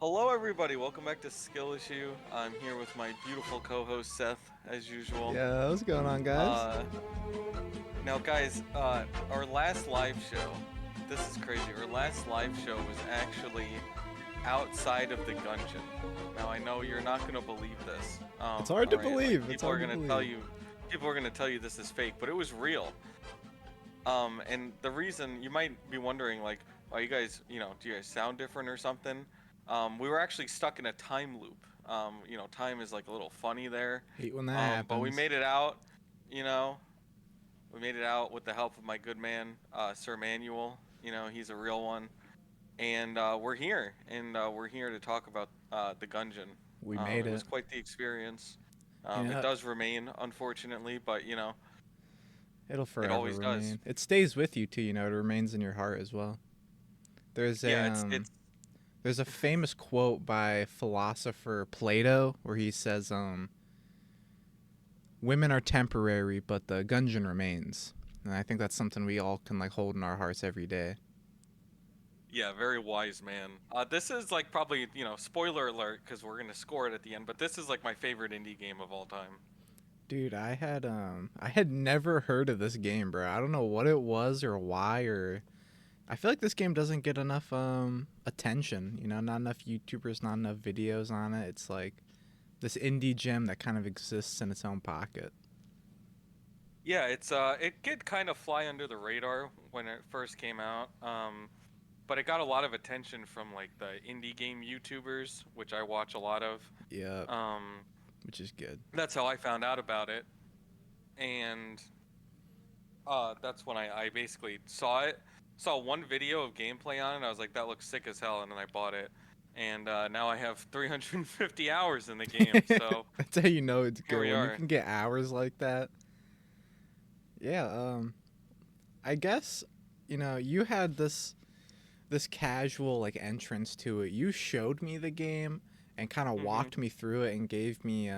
Hello, everybody. Welcome back to Skill Issue. I'm here with my beautiful co-host Seth, as usual. Yeah, what's going on, guys? Uh, Now, guys, our last live show. This is crazy. Our last live show was actually outside of the Gungeon. Now, I know you're not gonna believe this. It's hard All to right, like believe. It's hard to believe. people are gonna tell you this is fake, but it was real. And the reason you might be wondering, like, are you guys, do you guys sound different or something? We were actually stuck in a time loop. Time is like a little funny there. Hate when that But we happens. made it out, you know, we made it out with the help of my good man, Sir Manuel. He's a real one. And we're here to talk about the Gungeon. We made It was it. quite the experience. You It know, does remain, unfortunately, but, it'll it forever always does. remain. It stays with you too. It remains in your heart as well. There's a Yeah, um, it's there's a famous quote by philosopher Plato where he says, "Women are temporary, but the Gungeon remains." And I think that's something we all can hold in our hearts every day. Yeah, very wise man. This is like probably, spoiler alert because we're gonna score it at the end, but this is like my favorite indie game of all time. Dude, I had never heard of this game, bro. I don't know what it was or why or I feel like this game doesn't get enough attention. Not enough YouTubers, not enough videos on it. It's like this indie gem that kind of exists in its own pocket. Yeah, it did kind of fly under the radar when it first came out. But it got a lot of attention from like the indie game YouTubers, which I watch a lot of. Yeah, Um, which is good. that's how I found out about it, and that's when I basically saw it. Saw one video of gameplay on it, and I was like, that looks sick as hell, and then I bought it. And now I have 350 hours in the game, so That's how you know it's here good we when you are. can get hours like that. Yeah, I guess you had this casual entrance to it. You showed me the game and kind of hmm walked me through it and gave me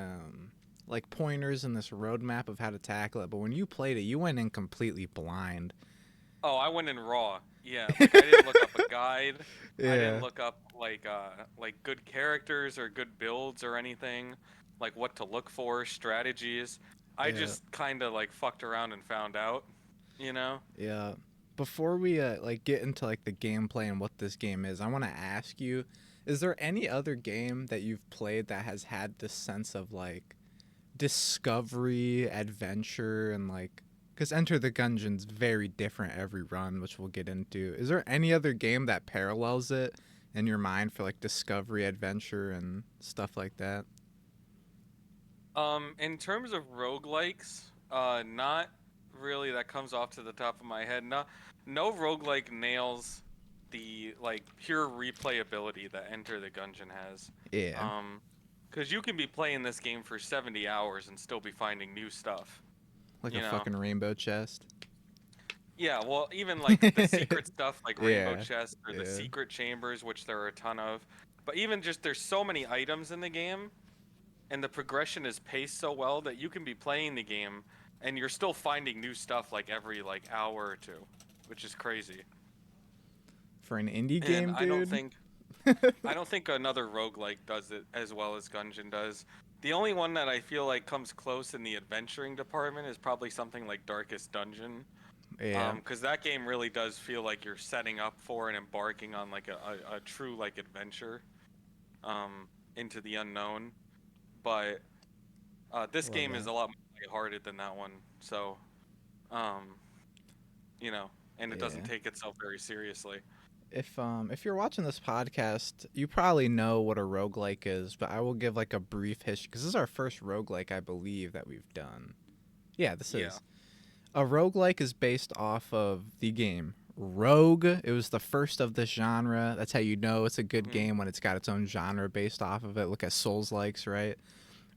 pointers and this roadmap of how to tackle it. But when you played it, you went in completely blind. Oh, I went in raw. Yeah, like I didn't look up a guide. I didn't Yeah, look up like good characters or good builds or anything, like what to look for, strategies. I yeah, just kind of like fucked around and found out, you know? yeah. Before we get into the gameplay and what this game is, I want to ask you: is there any other game that you've played that has had this sense of discovery, adventure, and because Enter the Gungeon's very different every run, which we'll get into. Is there any other game that parallels it in your mind for discovery, adventure, and stuff like that? In terms of roguelikes, not really that comes off to the top of my head. No roguelike nails the like pure replayability that Enter the Gungeon has. Yeah, Um, because you can be playing this game for 70 hours and still be finding new stuff, like a you know? fucking rainbow chest. Yeah, well, even like the secret stuff like Rainbow Yeah, Chest or the yeah, secret chambers, which there are a ton of, but even just there's so many items in the game and the progression is paced so well that you can be playing the game and you're still finding new stuff like every like hour or two, which is crazy. for an indie And game, dude. I don't think another roguelike does it as well as Gungeon does. The only one that I feel like comes close in the adventuring department is probably something like Darkest Dungeon. Yeah, Because that game really does feel like you're setting up for and embarking on like a true like adventure, into the unknown. But this love game is that. a lot more lighthearted than that one. So, um, you know, and it doesn't Yeah. take itself very seriously. If you're watching this podcast, you probably know what a roguelike is, but I will give a brief history because this is our first roguelike I believe that we've done. Yeah, this Yeah. is. A roguelike is based off of the game Rogue. It was the first of this genre. That's how you know it's a good hmm game when it's got its own genre based off of it. Look at Souls likes, right?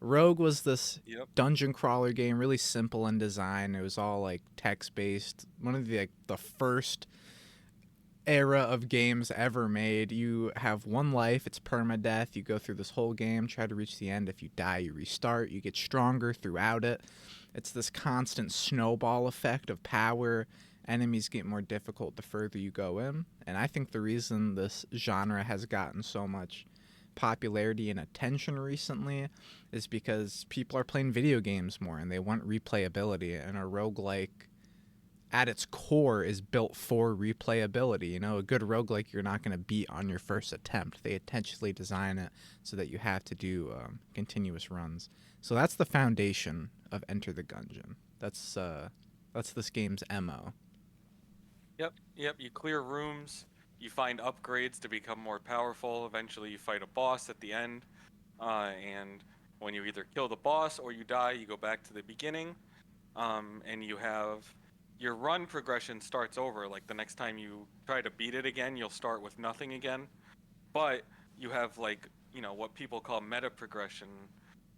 Rogue was this Yep. dungeon crawler game, really simple in design. It was all text based. One of the first era of games ever made. You have one life, it's permadeath. You go through this whole game, try to reach the end. If you die, you restart. You get stronger throughout it. It's this constant snowball effect of power. Enemies get more difficult the further you go in. And I think the reason this genre has gotten so much popularity and attention recently is because people are playing video games more and they want replayability. And a roguelike, at its core, is built for replayability. You know, a good roguelike you're not going to beat on your first attempt. They intentionally design it so that you have to do continuous runs. So that's the foundation of Enter the Gungeon. That's this game's MO. Yep. You clear rooms. You find upgrades to become more powerful. Eventually, you fight a boss at the end. And when you either kill the boss or you die, you go back to the beginning. And you have your run progression starts over. Like the next time you try to beat it again, you'll start with nothing again. But you have like, what people call meta progression,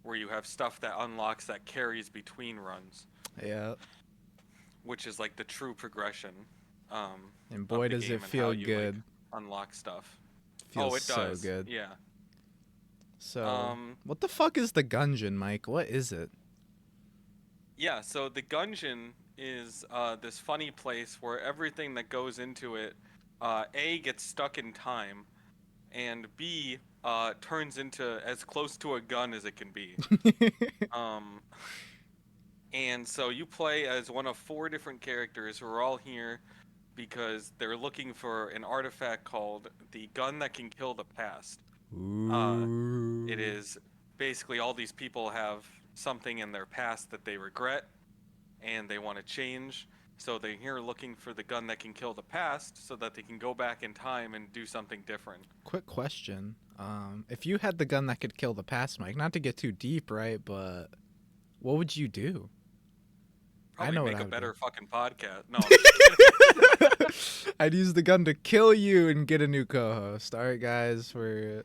where you have stuff that unlocks that carries between runs, Yeah. which is like the true progression And of boy, the does game it and how feel you like good. unlock stuff. Feels Oh, it so does. good. Yeah. So, what the fuck is the Gungeon, Mike? What is it? Yeah, so the Gungeon is this funny place where everything that goes into it, A, gets stuck in time, and B, turns into as close to a gun as it can be. Um, and so you play as one of 4 different characters who are all here because they're looking for an artifact called the gun that can kill the past. It Ooh. is basically all these people have something in their past that they regret and they want to change. So they're here looking for the gun that can kill the past so that they can go back in time and do something different. Quick question. If you had the gun that could kill the past, Mike, not to get too deep, right? But what would you do? I Probably know what make I a would do. better fucking podcast. No, I'm just kidding. I'd use the gun to kill you and get a new co-host. All right, guys, we're.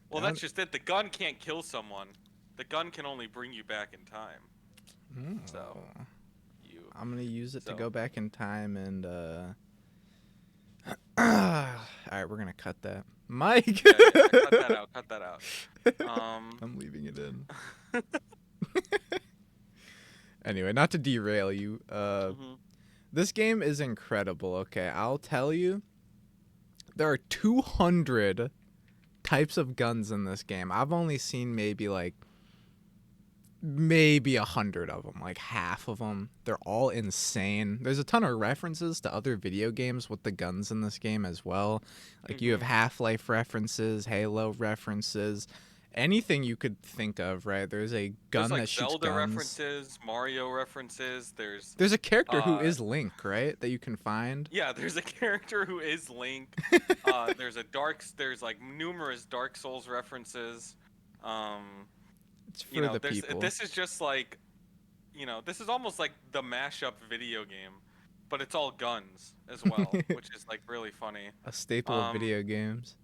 Well, that's just it. The gun can't kill someone. The gun can only bring you back in time. So, I'm gonna use it to so go back in time and. All right, we're gonna cut that, Mike. yeah, cut that out. Cut that out. I'm leaving it in. Anyway, not to derail you. Mhm. This game is incredible. Okay, I'll tell you. There are 200 types of guns in this game. I've only seen maybe 100 of them, like half of them. They're all insane. There's a ton of references to other video games with the guns in this game as well. Like you have Mhm. Half-Life references, Halo references, anything you could think of, right? There's a There's gun like that shoots Zelda guns. references, Mario references. There's a character who Uh is Link, right? That you can find. yeah, there's a character who is Link. There's like numerous Dark Souls references. Um, It's for the people. this is just like, this is almost like the mashup video game, but it's all guns as well, which is like really funny. A staple of Um, video games.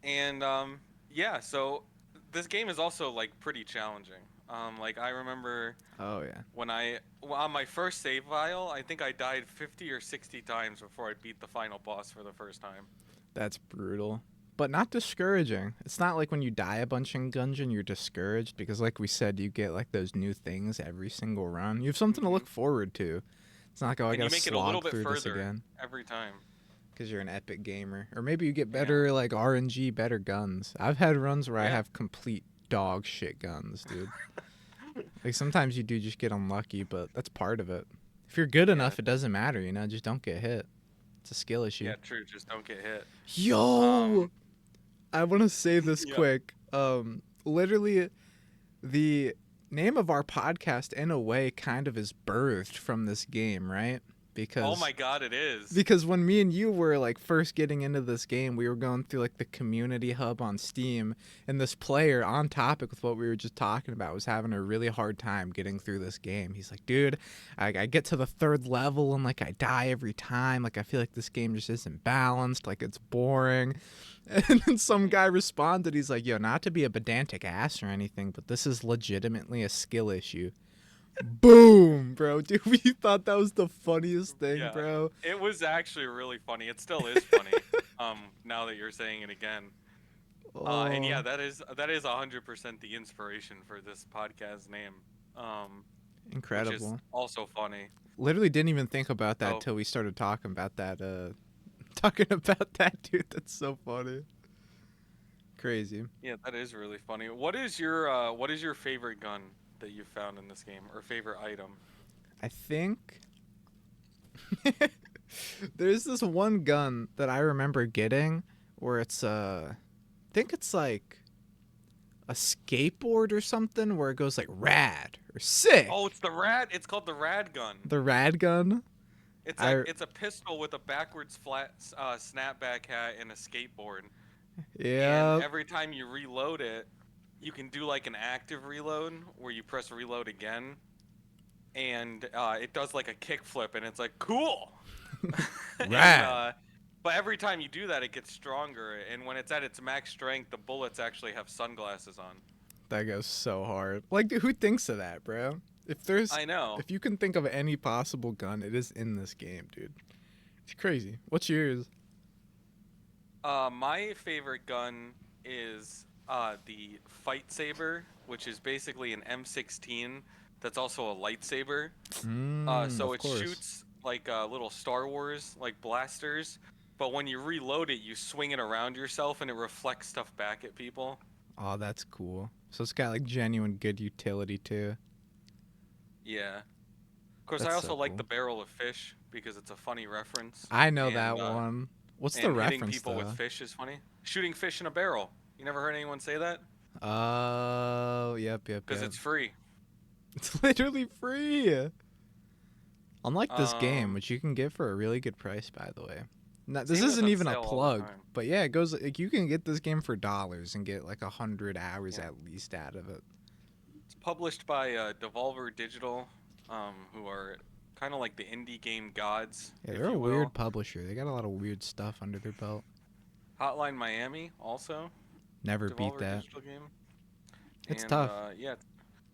and yeah, so this game is also like pretty challenging. Like I remember Oh yeah. on my first save file, I think I died 50 or 60 times before I beat the final boss for the first time. That's brutal. But not discouraging. It's not like when you die a bunch in Gungeon, you're discouraged because, like we said, you get like those new things every single run. You have something to Hmm. look forward to. It's not like, oh, I And you gotta make it a little slog bit through this further again every time. because you're an epic gamer, or maybe you get Yeah. better like RNG, better guns. I've had runs where I Yeah. have complete dog shit guns, dude. Like sometimes you do just get unlucky, but that's part of it. If you're good enough, it doesn't matter, you know. Just don't get hit. It's a skill issue. Yeah, true. Just don't get hit. Yo, I want to say this Yeah. quick. Literally, the name of our podcast, in a way, kind of is birthed from this game, right? Oh my God, it is. Because when me and you were like first getting into this game, we were going through like the community hub on Steam, and this player, on topic with what we were just talking about, was having a really hard time getting through this game. He's like, dude, I get to the 3rd level and like I die every time. Like I feel like this game just isn't balanced. Like it's boring. And then some guy responded. He's like, yo, not to be a pedantic ass or anything, but this is legitimately a skill issue. Boom, bro. Dude, we thought that was the funniest thing, Yeah. bro. It was actually really funny. It still is funny. Now that you're saying it again. And yeah, that is 100% the inspiration for this podcast name. Incredible. Which is also funny. Literally didn't even think about that Oh. till we started talking about that. Talking about that, dude. That's so funny. Crazy. Yeah, that is really funny. What is your favorite gun that you found in this game, or favorite item? I think there's this one gun that I remember getting where it's I think it's like a skateboard or something where it goes like rad or Oh, sick. it's the rad. It's called the rad gun. The rad gun. I It's a pistol with a backwards flat snapback hat and a skateboard. And yeah, every time you reload it, you can do like an active reload where you press reload again, and it does like a kickflip, and it's like cool. and rad. but every time you do that, it gets stronger, and when it's at its max strength, the bullets actually have sunglasses on. That goes so hard. Like, dude, who thinks of that, bro? I know. If you can think of any possible gun, it is in this game, dude. It's crazy. What's yours? My favorite gun is the fight saber, which is basically an M16 that's also a lightsaber. So Of it course. shoots like little Star Wars like blasters, but when you reload it, you swing it around yourself and it reflects stuff back at people. Oh, that's cool. So it's got like genuine good utility too. Yeah. Of course, I That's so also like the cool. barrel of fish because it's a funny reference, I know and that one. What's the and hitting reference people with though? fish is funny. Shooting fish in a barrel. You never heard anyone say that? Oh, yep, yep, Because yep. it's free. It's literally free. Unlike this game, Um, which you can get for a really good price, by the way. Now, this this game is isn't on even a sale all the plug, time. but yeah, it goes like you can get this game for dollars and get like 100 hours Yeah. at least out of it. It's published by Devolver Digital, who are kind of like the indie game gods, Yeah, they're if a you weird will. publisher. They got a lot of weird stuff under their belt. Hotline Miami, also Never beat Devolver that. Digital game. It's And tough. yeah,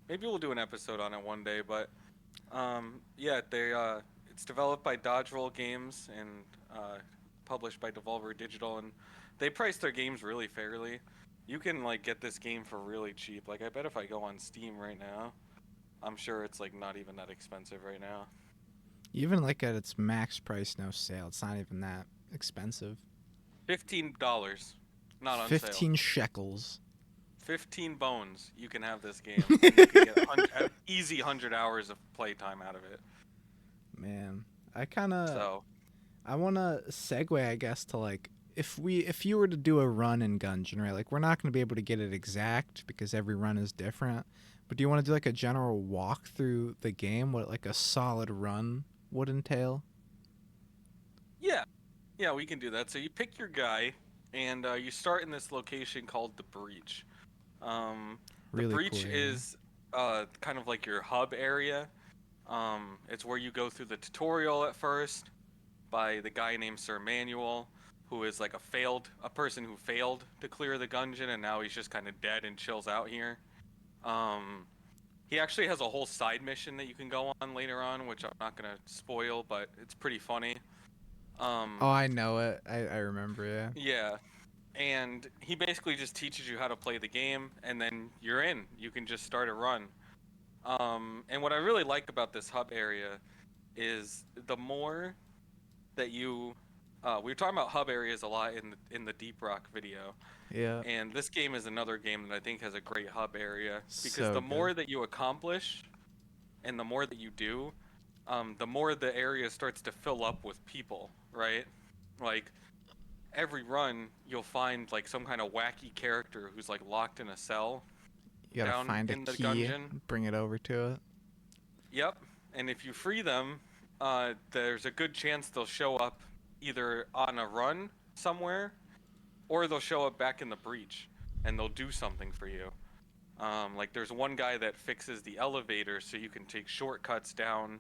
maybe we'll do an episode on it one day. But yeah, it's developed by Dodge Games and published by Devolver Digital, and they price their games really fairly. You can like get this game for really cheap. Like I bet if I go on Steam right now, I'm sure it's like not even that expensive right now. Even like at its max price, no sale. It's not even that expensive. $15, not on sale. 15 shekels. 15 bones, you can have this game, and you can get easy 100 hours of playtime out of it. Man, I kind of So I want to segue, I guess, to like if you were to do a run in Gungeon, right? Like we're not going to be able to get it exact because every run is different. But do you want to do like a general walk through the game? What like a solid run would entail? yeah, yeah, we can do that. So you pick your guy, and you start in this location called the Breach. Um, the Really cool Breach area. is kind of like your hub area. It's where you go through the tutorial at first by the guy named Sir Manuel, who is like a person who failed to clear the Gungeon, and now he's just kind of dead and chills out here. Um, he actually has a whole side mission that you can go on later on, which I'm not gonna spoil, but it's pretty funny. Oh, Um, I know it. I remember, yeah. yeah, and he basically just teaches you how to play the game, and then you're in. You can just start a run. And what I really like about this hub area is the more that you, we were talking about hub areas a lot in the Deep Rock video, Yeah. and this game is another game that I think has a great hub area because So the good. more that you accomplish and the more that you do, the more the area starts to fill up with people, right? Like every run, you'll find like some kind of wacky character who's like locked in a cell You got to down find a in the key, dungeon. bring it over to it. Yep. And if you free them, there's a good chance they'll show up either on a run somewhere or they'll show up back in the breach and they'll do something for you. Like there's one guy that fixes the elevator so you can take shortcuts down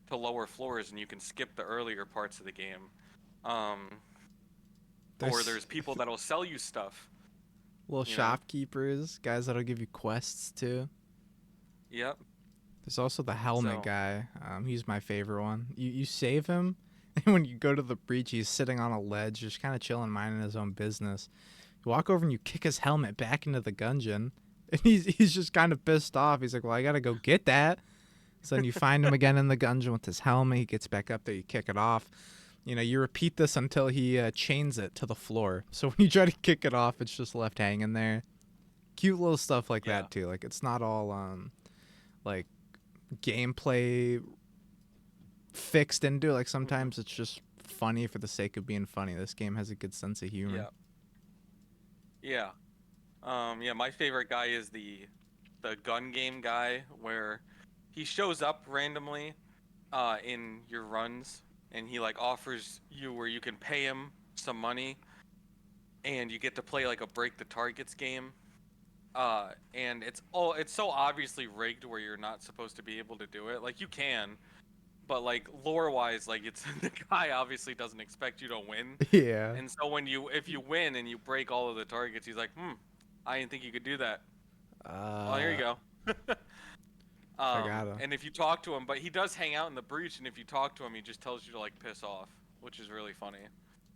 to lower floors and you can skip the earlier parts of the game. Um, or There's there's people that'll sell you stuff, little you know? shopkeepers, guys that'll give you quests too. Yep. There's also the helmet So, guy. He's my favorite one. You save him, and when you go to the breach, he's sitting on a ledge, just kind of chilling, minding his own business. You walk over and you kick his helmet back into the gungeon, and he's just kind of pissed off. He's like, "Well, I gotta go get that." So then you find him again in the gungeon with his helmet. He gets back up there. You kick it off. You know, you repeat this until he chains it to the floor. So when you try to kick it off, it's just left hanging there. Cute little stuff like Yeah. that too. Like it's not all like gameplay fixed into it. Like Hmm. sometimes it's just funny for the sake of being funny. This game has a good sense of humor. Yeah. Yeah. Yeah, my favorite guy is the gun game guy where he shows up randomly in your runs and he like offers you where you can pay him some money and you get to play like a break the targets game. And it's so obviously rigged where you're not supposed to be able to do it. Like you can, but like lore wise, like it's the guy obviously doesn't expect you to win. Yeah. And so if you win and you break all of the targets, he's like, I didn't think you could do that. Well, here you Uh, go. I gotta. And if you talk to him, but he does hang out in the breach, and if you talk to him, he just tells you to like piss off, which is really funny.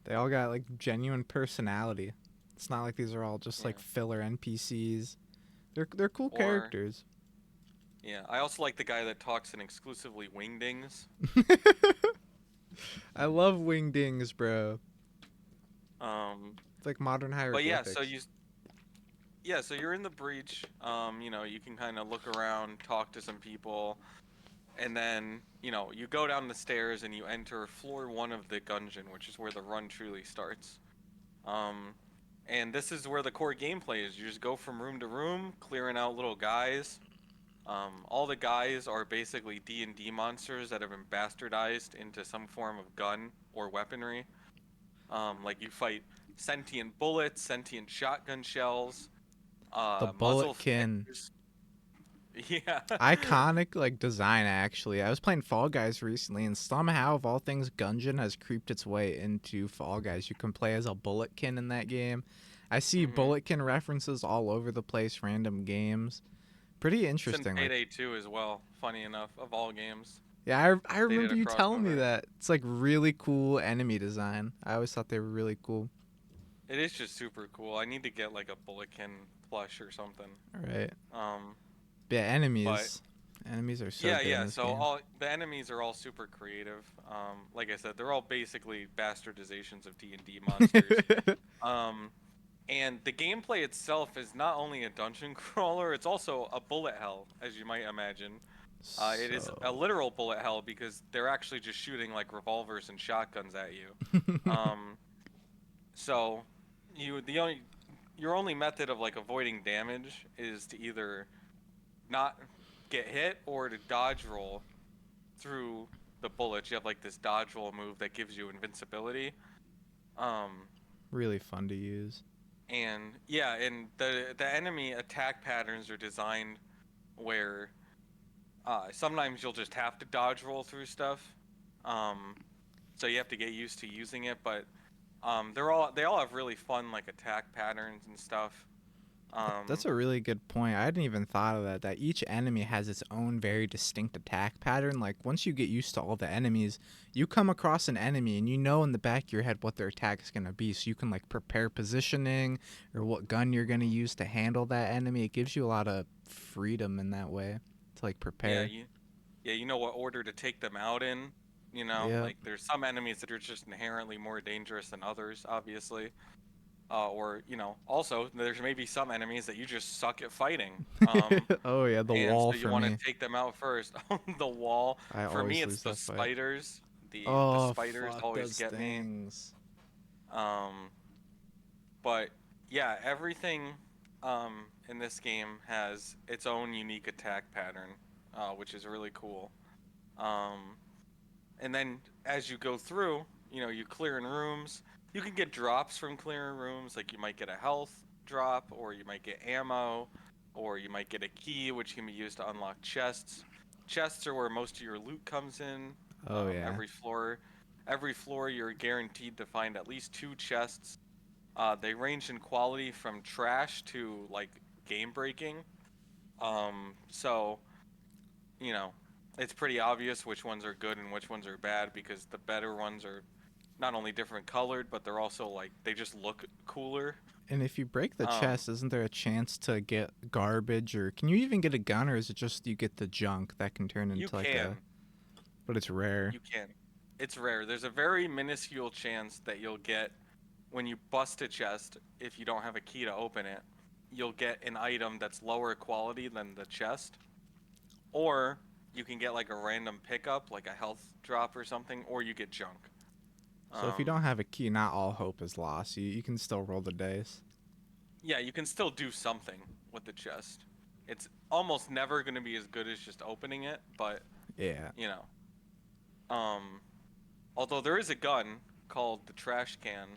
They all got like genuine personality. It's not like these are all just like Yeah. filler NPCs. They're cool Or characters. yeah, I also like the guy that talks in exclusively wingdings. I love wingdings, bro. Um, It's like modern but hieroglyphics. so you're in the breach. You can kind of look around, talk to some people, and then you go down the stairs and you enter floor one of the Gungeon, which is where the run truly starts. Um, and this is where the core gameplay is. You just go from room to room, clearing out little guys. All the guys are basically D&D monsters that have been bastardized into some form of gun or weaponry. Like you fight sentient bullets, sentient shotgun shells, The muzzle bulletkin. flares. Yeah. Iconic like design actually. I was playing Fall Guys recently and somehow of all things Gungeon has creeped its way into Fall Guys. You can play as a bulletkin in that game. I see Hmm. bulletkin references all over the place, random games. Pretty It's in interesting. Like Payday 2 as well. Funny enough, of all games, yeah, I they did remember a you telling me crossover. that. It's like really cool enemy design. I always thought they were really cool. It is just super cool. I need to get like a Bulletkin plush or something. All right. Um, Yeah, but enemies. Enemies are so yeah, good in yeah. this So game. all the enemies are all super creative. Like I said, they're all basically bastardizations of D&D monsters. Um, and the gameplay itself is not only a dungeon crawler, it's also a bullet hell, as you might imagine. It is a So literal bullet hell because they're actually just shooting like revolvers and shotguns at you. Um, so you the only your only method of like avoiding damage is to either not get hit or to dodge roll through the bullets. You have like this dodge roll move that gives you invincibility. Um, really fun to use. and yeah, and the enemy attack patterns are designed where sometimes you'll just have to dodge roll through stuff. Um, so you have to get used to using it, but they all have really fun like attack patterns and stuff. That's Um, a really good point. I hadn't even thought of that. That each enemy has its own very distinct attack pattern. Like once you get used to all the enemies, you come across an enemy and you know in the back of your head what their attack is gonna be. So you can like prepare positioning or what gun you're gonna mhm. use to handle that enemy. It gives you a lot of freedom in that way to like Yeah, prepare. you know what order to take them out in. Yep. Like there's some enemies that are just inherently more dangerous than others, obviously. Or also there's maybe some enemies that you just suck at fighting. Oh yeah, the And wall so you for want to me. take them out first. The wall. I For me, always it's lose the that fight. spiders. The Oh spiders fuck, always those get me. things. Um, but yeah, everything in this game has its own unique attack pattern, which is really cool. Um, and then as you go through, you clear in rooms. You can get drops from clearing rooms, like you might get a health drop, or you might get ammo, or you might get a key, which can be used to unlock chests. Chests are where most of your loot comes in. Oh yeah. Every floor, you're guaranteed to find at least two chests. They range in quality from trash to like game breaking. So you know, it's pretty obvious which ones are good and which ones are bad because the better ones are not only different colored, but they're also like they just look cooler. And if you break the Um, chest, isn't there a chance to get garbage or can you even get a gun or is it just you get the junk that can turn you into like a can, but it's rare. you can. It's rare. There's a very minuscule chance that you'll get when you bust a chest, if you don't have a key to open it, you'll get an item that's lower quality than the chest, or you can get like a random pickup, like a health drop or something, or you get junk. So if you don't have a key, not all hope is lost. You can still roll the dice. Yeah, you can still do something with the chest. It's almost never going to be as good as just opening it, but Yeah. you know. Although there is a gun called the trash can.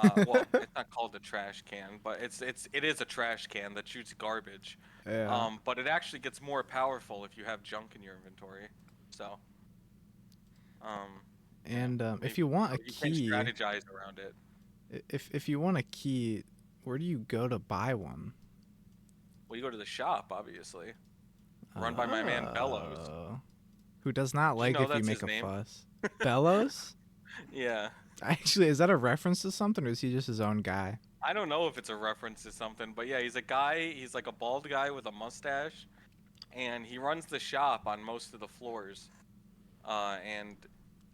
Well, it's not called the trash can, but it is a trash can that shoots garbage. Yeah. But it actually gets more powerful if you have junk in your inventory. So, um, And if maybe you want a you can key, strategize around it. if you want a key, where do you go to buy one? Well, you go to the shop, obviously, run by my man Bellows. Oh. Who does not Do you like know if you that's make his a name? fuss. Bellows? Yeah. Actually, is that a reference to something, or is he just his own guy? I don't know if it's a reference to something, but yeah, he's a guy. He's like a bald guy with a mustache, and he runs the shop on most of the floors. And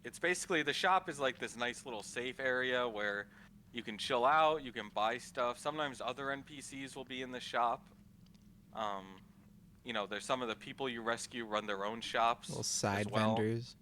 it's basically the shop is like this nice little safe area where you can chill out, you can buy stuff. Sometimes other NPCs will be in the shop. Um, there's some of the people you rescue run their own Little shops as side well. vendors.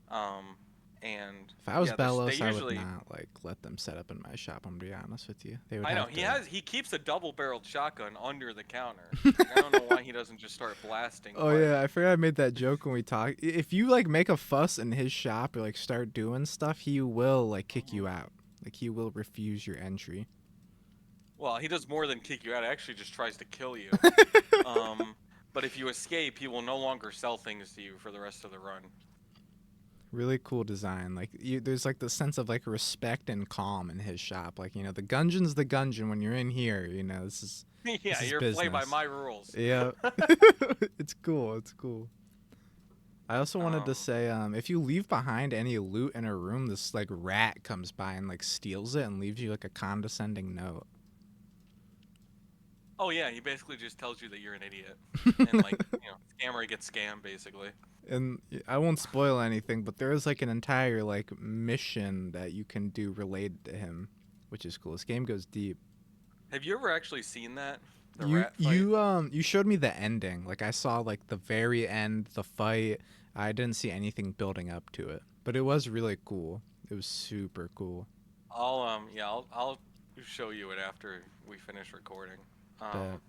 Um, and If I was yeah, they Bellows, I would usually. not like let them set up in my shop. I'm gonna be honest with you. They would I know have to. he keeps a double-barreled shotgun under the counter. Like I don't know why he doesn't just start blasting, Oh but yeah, I forgot I made that joke when we talked. If you like make a fuss in his shop or like start doing stuff, he will like kick Mhm. you out. Like he will refuse your entry. Well, he does more than kick you out. He actually just tries to kill you. Um, but if you escape, he will no longer sell things to you for the rest of the run. Really cool design. Like there's like the sense of like respect and calm in his shop. Like the Gungeon's the Gungeon when you're in here. This Yeah, is you're play by business. my rules. Yeah, it's cool. It's cool. I also wanted to um, say, if you leave behind any loot in a room, this like rat comes by and like steals it and leaves you like a condescending note. oh yeah, he basically just tells you that you're an idiot, and like scammer gets scammed basically. And I won't spoil anything, but there is like an entire like mission that you can do related to him, which is cool. This game goes deep. Have you ever actually seen that? The You rat fight? you you showed me the ending. Like I saw like the very end, the fight. I didn't see anything building up to it, but it was really cool. It was super cool. I'll show you it after we finish recording. But Um,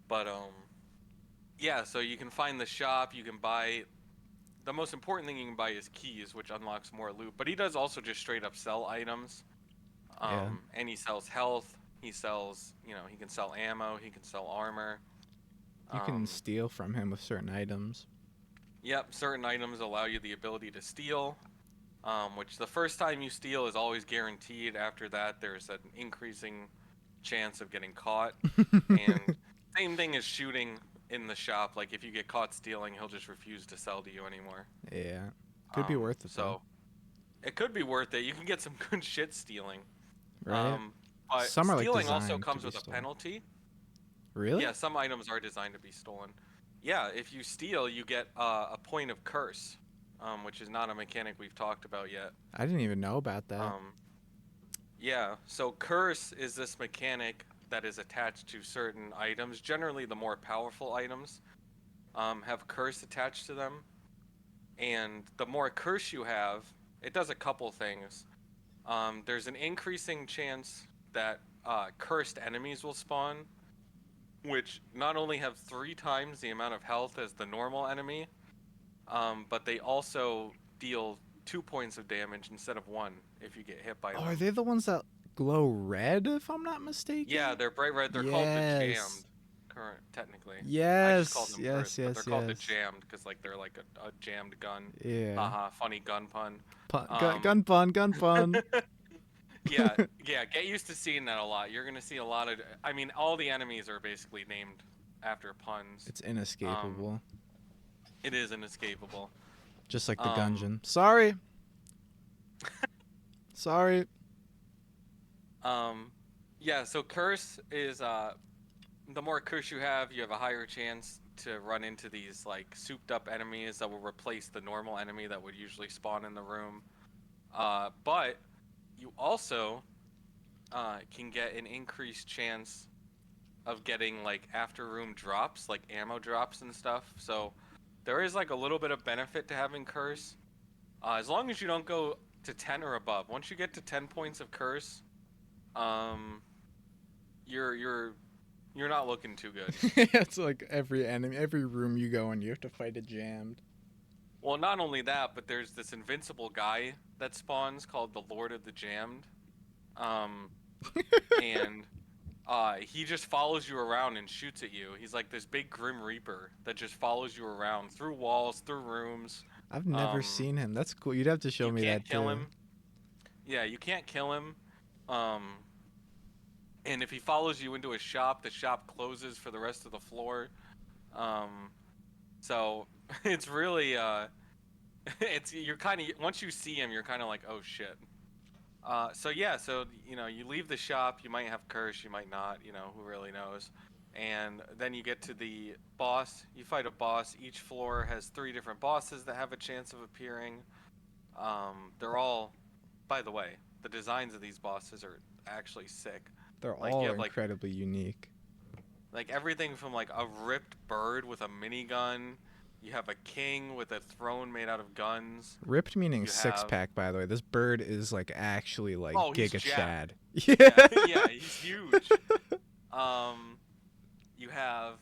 but yeah, so you can find the shop, you can buy the most important thing you can buy is keys, which unlocks more loot. But he does also just straight up sell items. yeah, And he sells health. He sells, he can sell ammo. He can sell armor. you can Um, steal from him with certain items. yep, certain items allow you the ability to steal. Which the first time you steal is always guaranteed. After that, there's an increasing chance of getting caught. And same thing as shooting in the shop. Like if you get caught stealing, he'll just refuse to sell to you anymore. Yeah, could be worth it though, So it could be worth it. You can get some good shit stealing. right? Um, but Some are like stealing also designed to comes be with a stolen. penalty. Really? Yeah, some items are designed to be stolen. Yeah, if you steal, you get a point of curse, which is not a mechanic we've talked about yet. I didn't even know about that. Um, yeah, so curse is this mechanic that is attached to certain items. Generally, the more powerful items have curse attached to them. And the more curse you have, it does a couple things. There's an increasing chance that cursed enemies will spawn, which not only have 3 times the amount of health as the normal enemy, but they also deal 2 points of damage instead of one if you get hit by Oh, are them. they the ones that glow red? If I'm not Yeah, mistaken. they're bright red. They're called the Yes. jammed. Current, technically, I just call Yes. them Yes. cursed, but they're Yes. called the Yes. jammed because like they're like a jammed gun. Yeah. Haha, funny gun pun. Gun Um, pun. Gun pun. yeah, yeah. Get used to seeing that a lot. You're gonna see a lot of. I mean, all the enemies are basically named after puns. It's Um, inescapable. it is inescapable. Just like the Um, Gungeon. Sorry. Sorry. um, yeah. So curse is the more curse you have a higher chance to run into these like souped up enemies that will replace the normal enemy that would usually spawn in the room. But you also can get an increased chance of getting like after room drops, like ammo drops and stuff. So there is like a little bit of benefit to having curse, as long as you don't go to 10 or above. Once you get to 10 points of curse, um, you're you're you're not looking too good. It's like every enemy, every room you go in, you have to fight it jammed. Well, not only that, but there's this invincible guy that spawns called the Lord of the Jammed. Um, and he just follows you around and shoots at you. He's like this big Grim Reaper that just follows you around through walls, through rooms. I've never Um, seen him. That's cool. You'd have to show you me can't that kill too. him. Yeah, you can't kill him. Um, and if he follows you into a shop, the shop closes for the rest of the floor. Um, so it's really it's you're kind of once you see him, you're kind of like, oh shit. So yeah, so you know, you leave the shop, you might have curse, you might not, you know, who really knows. And then you get to the boss, you fight a boss. Each floor has three different bosses that have a chance of appearing. They're all, by the way, the designs of these bosses are actually sick. They're Like you all have incredibly unique. like everything from like a ripped bird with a minigun, you have a king with a throne made out of guns. Ripped meaning You six have pack, by the way. This bird is like actually like oh, he's Giga jacked. Chad. Yeah, Yeah. yeah, he's huge. Um, you have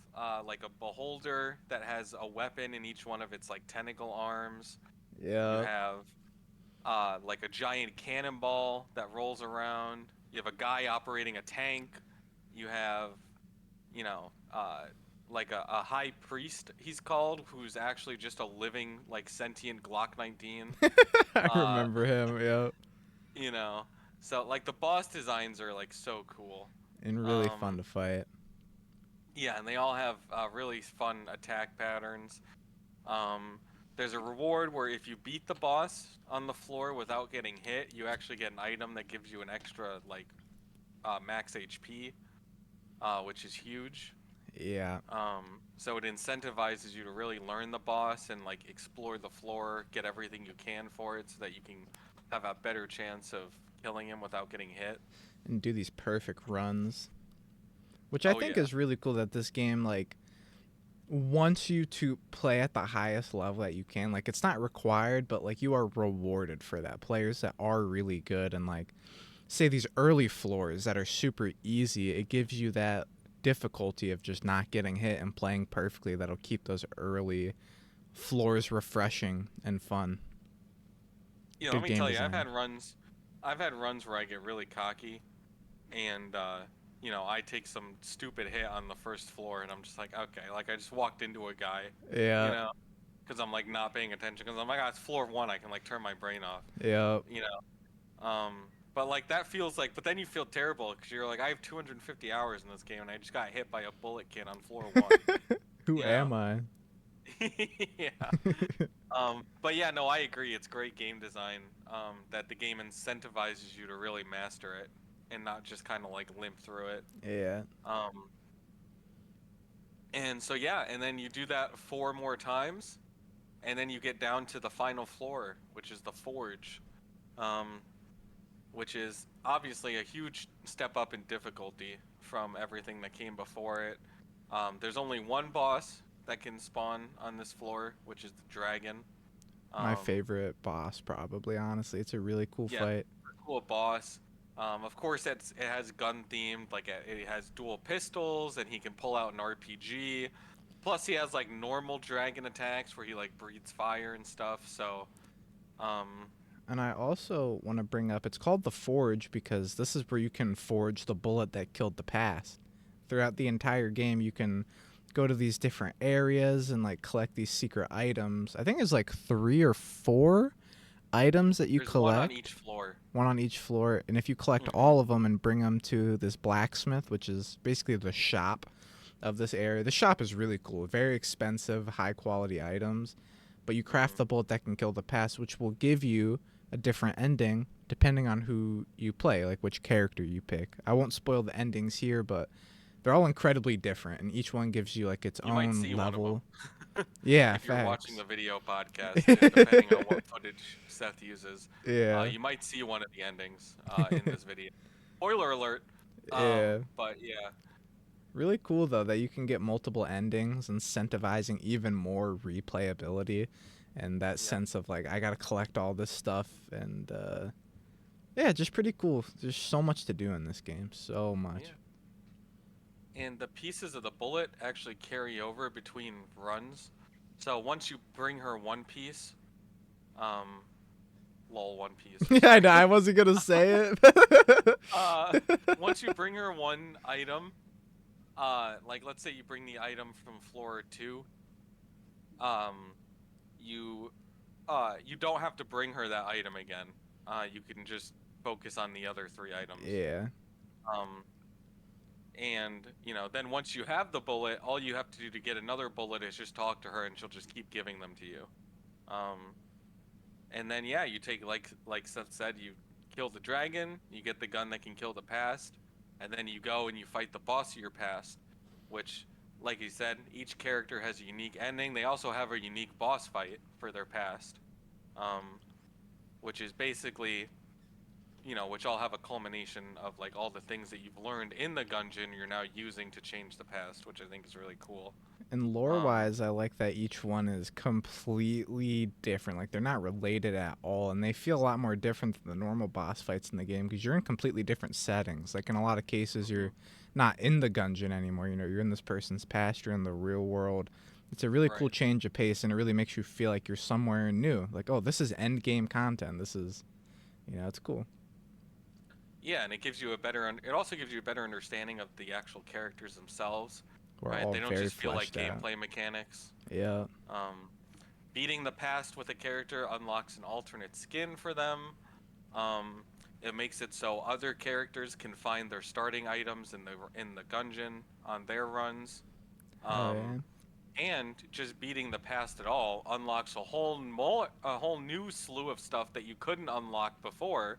like a beholder that has a weapon in each one of its like tentacle arms. You Yeah. have like a giant cannonball that rolls around. You have a guy operating a tank. You have, you know, like a high priest, he's called, who's actually just a living like sentient Glock 19. I Uh, remember him. Yeah. you know, so like the boss designs are like so cool. And really fun Um, to fight. yeah, and they all have really fun attack patterns. Um, there's a reward where if you beat the boss on the floor without getting hit, you actually get an item that gives you an extra like max HP, which is huge. Yeah. So it incentivizes you to really learn the boss and like explore the floor, get everything you can for it, so that you can have a better chance of killing him without getting hit. And do these perfect runs. Which I Oh think yeah. is really cool that this game like wants you to play at the highest level that you can. Like it's not required, but like you are rewarded for that. Players that are really good and like say these early floors that are super easy, it gives you that difficulty of just not getting hit and playing perfectly that'll keep those early floors refreshing and fun. You know, let Good me game tell you, design. I've had runs where I get really cocky and you know, I take some stupid hit on the first floor and I'm just like, okay, like I just walked into a guy, you Yeah. know, because I'm like not paying attention because I'm like, oh, it's floor one, I can like turn my brain off, Yeah. you know. But like that feels like, but then you feel terrible because you're like, I have 250 hours in this game and I just got hit by a bullet kid on floor one, Who you know. am I? Yeah. But yeah, no, I agree. It's great game design. That the game incentivizes you to really master it and not just kind of like limp through it. Yeah. Um, and so yeah, and then you do that four more times, and then you get down to the final floor, which is the forge, um, which is obviously a huge step up in difficulty from everything that came before it. There's only one boss that can spawn on this floor, which is the dragon. My Um, favorite boss, probably. Honestly, it's a really cool yeah, fight. cool boss. Of course, it has gun themed. Like it has dual pistols, and he can pull out an RPG. Plus, he has like normal dragon attacks where he like breathes fire and stuff. So, um, And I also want to bring up it's called the Forge because this is where you can forge the bullet that killed the past. Throughout the entire game, you can go to these different areas and like collect these secret items. I think there's like 3 or 4 items that you there's one on collect, each floor. one on each floor. And if you collect Hmm. all of them and bring them to this blacksmith, which is basically the shop of this area, the shop is really cool. Very expensive, high quality items. But you craft Hmm. the bullet that can kill the past, which will give you a different ending depending on who you play, like which character you pick. I won't spoil the endings here, but they're all incredibly different, and each one gives you like its You might own see one of level. them Yeah, if you're watching the facts. video podcast, depending on what footage Seth uses. Yeah. You might see one of the endings in this video. Spoiler alert. Yeah. But yeah, Really cool though that you can get multiple endings, incentivizing even more replayability, and that yep, sense of like I gotta collect all this stuff, and yeah, just pretty cool. There's so much to do in this game, so much. yeah. And the pieces of the bullet actually carry over between runs. So once you bring her one piece, um, lol, one piece. Yeah, I Sorry. know. I wasn't gonna say it. uh, Once you bring her one item, like let's say you bring the item from floor 2, um, you you don't have to bring her that item again. You can just focus on the other 3 items. Yeah. Um, and then once you have the bullet, all you have to do to get another bullet is just talk to her, and she'll just keep giving them to you. Um, and then yeah, you take like Seth said, you kill the dragon, you get the gun that can kill the past, and then you go and you fight the boss of your past, which, like you said, each character has a unique ending. They also have a unique boss fight for their past, um, which is basically, which all have a culmination of like all the things that you've learned in the Gungeon you're now using to change the past, which I think is really cool. And lore Um, wise, I like that each one is completely different. Like they're not related at all, and they feel a lot more different than the normal boss fights in the game because you're in completely different settings. Like in a lot of cases, mhm, you're not in the Gungeon anymore. You're in this person's past. You're in the real world. It's a really cool right. change of pace, and it really makes you feel like you're somewhere new. Like, oh, this is end game content. This is, it's cool. Yeah, and it gives you a better. It also gives you a better understanding of the actual characters themselves, We're right? all They don't very just feel like fleshed out. gameplay mechanics. Yeah. Um, Beating the past with a character unlocks an alternate skin for them. Um, it makes it so other characters can find their starting items in the Gungeon on their runs. Hell yeah. Um, and just beating the past at all unlocks a whole new slew of stuff that you couldn't unlock before,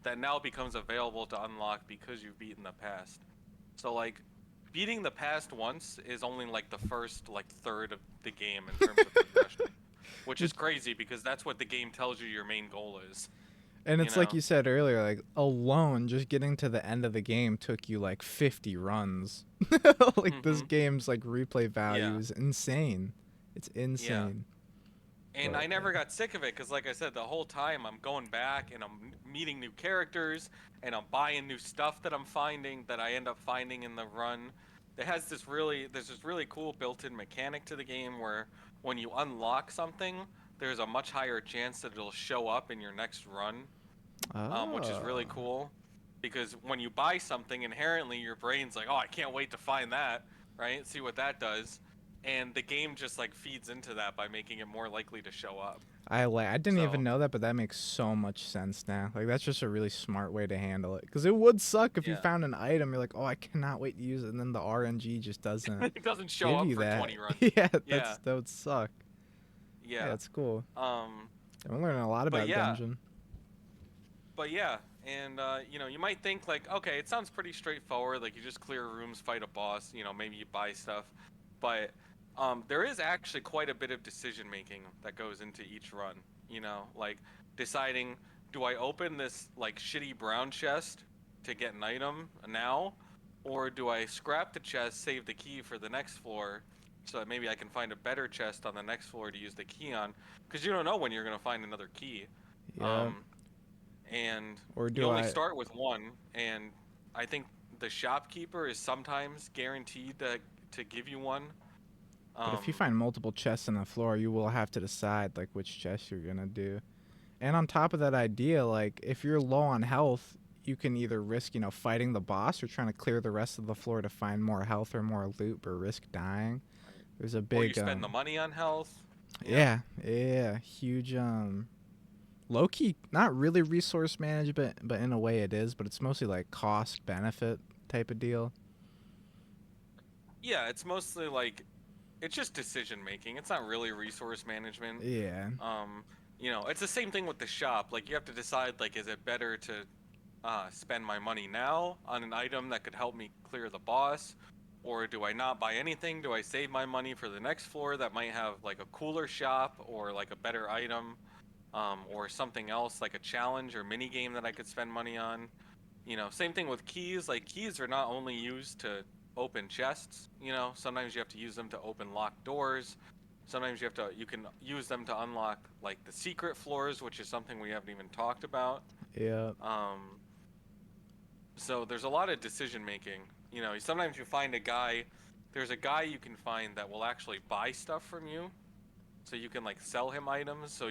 that now becomes available to unlock because you've beaten the past. So like, beating the past once is only like the first like third of the game in terms of progression, which is Which crazy because that's what the game tells you your main goal is, And you it's like know. you said earlier, like alone, just getting to the end of the game took you like 50 runs. Like this Mhm. game's like replay value Yeah. is insane. It's Yeah. insane. And But I never got sick of it because, like I said, the whole time I'm going back and I'm meeting new characters and I'm buying new stuff that I'm finding that I end up finding in the run. There's this really cool built-in mechanic to the game where when you unlock something, there's a much higher chance that it'll show up in your next run, which is really oh, cool. Because when you buy something, inherently your brain's like, oh, I can't wait to find that, right? See what that does. And the game just like feeds into that by making it more likely to show up. I didn't even So, know that, but that makes so much sense now. Like that's just a really smart way to handle it. Because it would suck if you yeah. found an item, you're like, oh, I cannot wait to use it, and then the RNG just doesn't It doesn't show give up you for that. 20 runs. Yeah, Yeah. that would suck. Yeah, Yeah. it's cool. Um, I'm learning a lot but about yeah, Gungeon. but yeah, and you might think like, okay, it sounds pretty straightforward. Like you just clear rooms, fight a boss. Maybe you buy stuff, but there is actually quite a bit of decision making that goes into each run. Like deciding, do I open this like shitty brown chest to get an item now, or do I scrap the chest, save the key for the next floor, so that maybe I can find a better chest on the next floor to use the key on, because you don't know when you're gonna find another key. Yeah. Um, and Or you do only I? start with one, and I think the shopkeeper is sometimes guaranteed to give you one. But if you um find multiple chests on the floor, you will have to decide like which chest you're gonna do. And on top of that idea, like if you're low on health, you can either risk, fighting the boss or trying to clear the rest of the floor to find more health or more loot, but risk dying. right. There's a Or you big spend the money on health. yeah, huge low key not really resource management, but in a way it is, but it's mostly like cost benefit type of deal. Yeah, it's mostly like, it's just decision making. It's not really resource management. Yeah. um it's the same thing with the shop. Like you have to decide, like, is it better to spend my money now on an item that could help me clear the boss, or do I not buy anything? Do I save my money for the next floor that might have like a cooler shop or like a better item, or something else like a challenge or mini game that I could spend money on? Same thing with keys. Like keys are not only used to open chests, sometimes you have to use them to open locked doors. Sometimes you can use them to unlock like the secret floors, which is something we haven't even talked about. Yeah. Um, so there's a lot of decision making. Sometimes you find a guy, there's a guy you can find that will actually buy stuff from you, so you can like sell him items.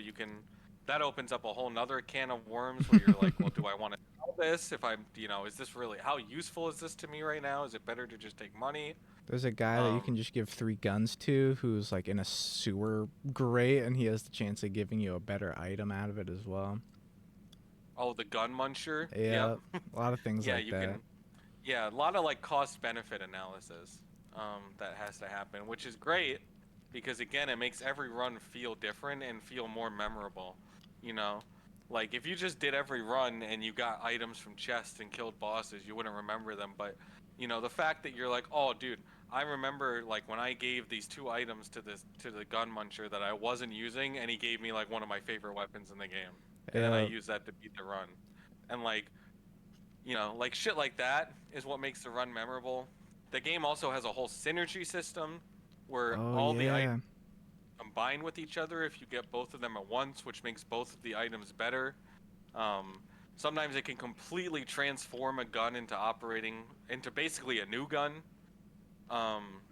That opens up a whole nother can of worms where you're like, well, do I want to sell this? If I'm, is this really, how useful is this to me right now? Is it better to just take money? There's a guy that you can Um, just give 3 guns to who's like in a sewer grate, and he has the chance of giving you a better item out of it as well. oh, the gun muncher. Yep. Yeah, a lot of things Yeah, like you that. can. Yeah, a lot of like cost benefit analysis that has to happen, which is great because again, it makes every run feel different and feel more memorable. You know, like if you just did every run and you got items from chests and killed bosses, you wouldn't remember them. But the fact that you're like, oh, dude, I remember like when I gave these 2 items to the gun muncher that I wasn't using, and he gave me like one of my favorite weapons in the game, and then I Yeah. used that to beat the run, and like shit like that is what makes the run memorable. The game also has a whole synergy system where Oh all the items yeah. combine with each other if you get both of them at once, which makes both of the items better. Um, Sometimes it can completely transform a gun into basically a new gun. Um,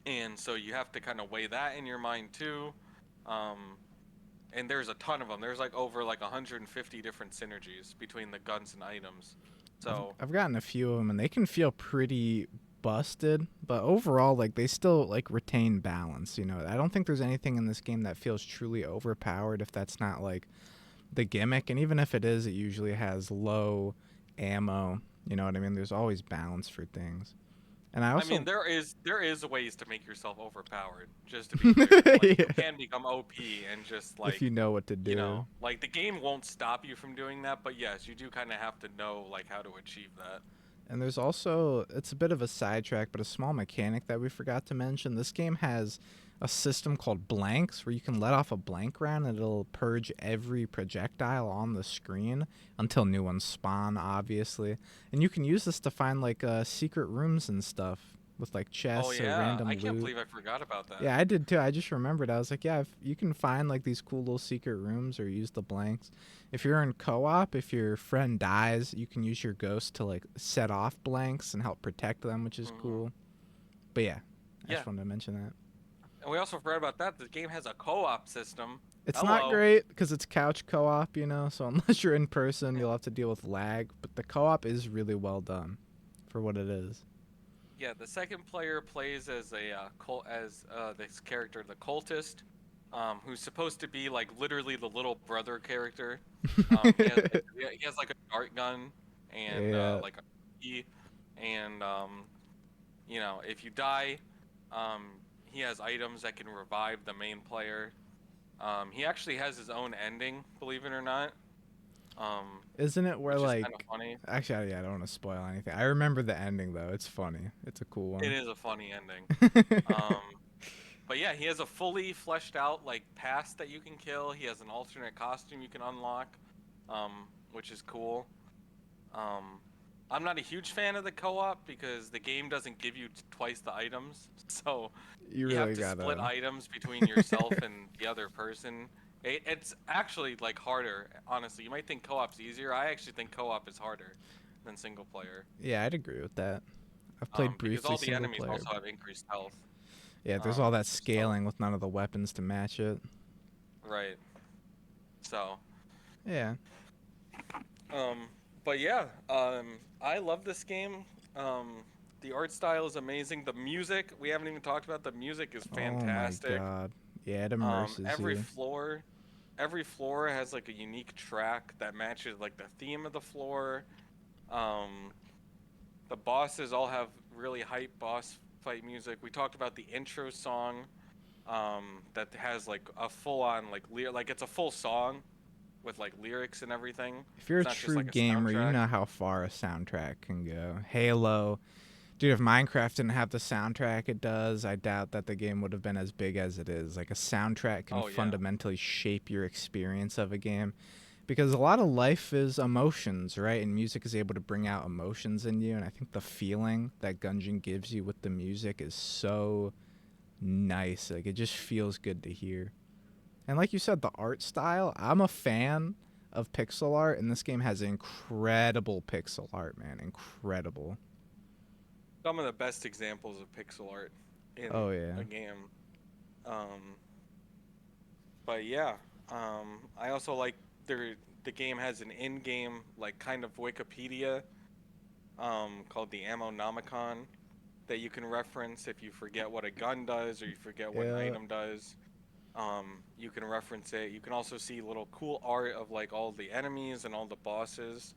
and so you have to kind of weigh that in your mind too. Um, and there's a ton of them. There's like over like 150 different synergies between the guns and items. I've So I've gotten a few of them, and they can feel pretty busted, but overall, like they still like retain balance. I don't think there's anything in this game that feels truly overpowered if that's not like the gimmick. And even if it is, it usually has low ammo. You know what I mean? There's always balance for things. And I I mean, also there is ways to make yourself overpowered, just to be clear. Like you yeah, can become OP and just if you like, know what to do. like the game won't stop you from doing that, but yes, you do kind of have to know like how to achieve that. And there's also, it's a bit of a sidetrack, but a small mechanic that we forgot to mention. This game has a system called blanks where you can let off a blank round and it'll purge every projectile on the screen until new ones spawn, obviously. And you can use this to find like secret rooms and stuff with like Oh chests or yeah, I random can't loot. believe I forgot about that. Yeah, I did too. I just remembered. I was like, yeah, if you can find like these cool little secret rooms or use the blanks. If you're in co-op, if your friend dies, you can use your ghost to like set off blanks and help protect them, which is Hmm. cool. But yeah, I Yeah, just wanted to mention that. and we also forgot about that. The game has a co-op system. It's not Hello. great because it's couch co-op, so unless you're in person, Yeah, you'll have to deal with lag. But the co-op is really well done for what it is. yeah. The second player plays as this character, the cultist, who's supposed to be like literally the little brother character. He has like a dart gun and Yeah. like a key, and if you die, um, he has items that can revive the main player. He actually has his own ending, believe it or not, um, Isn't it where which is kind of like funny. actually yeah, I don't want to spoil anything. I remember the ending though. It's funny. It's a cool It one. is a funny ending. Um, but yeah, he has a fully fleshed out like past that you can kill. He has an alternate costume you can unlock, which is cool. Um, I'm not a huge fan of the co-op because the game doesn't give you twice the items, so You you have really to split gotta. items between yourself and the other person. It's actually like harder, honestly. You might think co-op's easier. I actually think co-op is harder than single player, Yeah, I'd agree with that. I've played because briefly all the single enemies player. also have increased health. Yeah, there's all that So scaling with none of the weapons to match it. right. So Yeah. Um, but yeah, I love this game. Um, the art style is amazing. The music, we haven't even talked about. The music is Oh my fantastic. god. Yeah, it Um, immerses every you. floor, every floor has like a unique track that matches like the theme of the floor. Um, the bosses all have really hype boss fight music. We talked about the intro song, that has like a full on like it's a full song with like lyrics and everything. If you're a It's not just true like a gamer, you soundtrack. know how far a soundtrack can go. Halo Dude, if Minecraft didn't have the soundtrack it does, I doubt that the game would have been as big as it is. Like, a soundtrack can Oh yeah. fundamentally shape your experience of a game because a lot of life is emotions, right? And music is able to bring out emotions in you. And I think the feeling that Gungeon gives you with the music is so nice. Like, it just feels good to hear. And like you said, the art style, I'm a fan of pixel art, and this game has incredible pixel art, man. Incredible. Some of the best examples of pixel art in Oh, yeah. a game. Um, but yeah, I also like the game has an in-game like kind of Wikipedia called the Ammonomicon that you can reference if you forget what a gun does or you forget what an Yeah. item does. You can reference it. You can also see little cool art of like all the enemies and all the bosses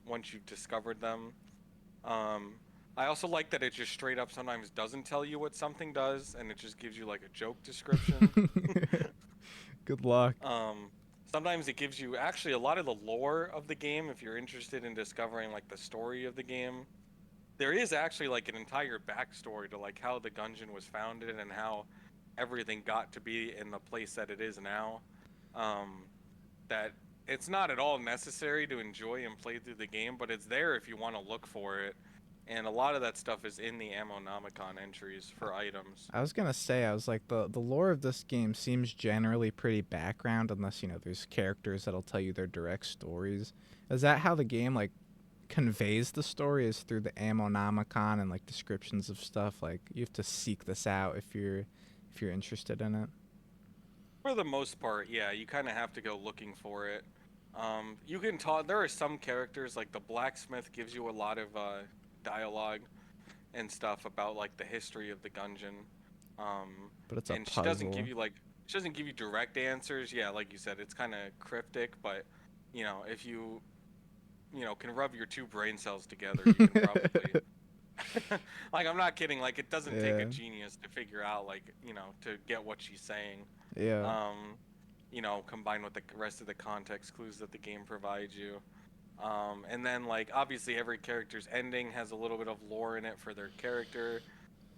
once you've discovered them. Um, I also like that it just straight up sometimes doesn't tell you what something does and it just gives you like a joke description. Good luck. Um, Sometimes it gives you actually a lot of the lore of the game if you're interested in discovering like the story of the game. There is actually like an entire backstory to like how the Gungeon was founded and how everything got to be in the place that it is now. Um, that it's not at all necessary to enjoy and play through the game, but it's there if you want to look for it. And a lot of that stuff is in the Ammonomicon entries for items. I was gonna say, I was like, the lore of this game seems generally pretty background, unless there's characters that'll tell you their direct stories. Is that how the game like conveys the story? Is through the Ammonomicon and like descriptions of stuff? Like you have to seek this out if you're interested in it. For the most part, yeah, you kind of have to go looking for it. You can talk. There are some characters like the blacksmith gives you a lot of dialogue and stuff about like the history of the Gungeon. But it's a And puzzle. she doesn't give you direct answers. Yeah, like you said, it's kind of cryptic, but if you can rub your two brain cells together, you can probably like I'm not kidding, like it doesn't take a Yeah. genius to figure out like, to get what she's saying. Yeah. Um, combined with the rest of the context clues that the game provides you. And then like obviously every character's ending has a little bit of lore in it for their character.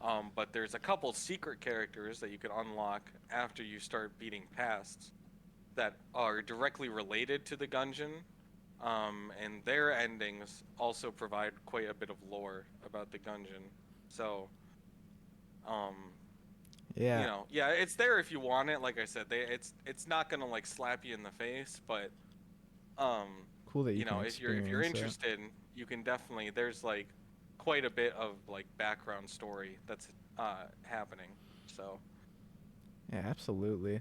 But there's a couple secret characters that you can unlock after you start beating pasts that are directly related to the Gungeon. And their endings also provide quite a bit of lore about the Gungeon. So, um, Yeah. yeah, it's there if you want it. Like I said, it's not gonna like slap you in the face, but um, Cool that you can if you're experience it. interested, you can definitely. There's like quite a bit of like background story that's happening. So, Yeah, absolutely.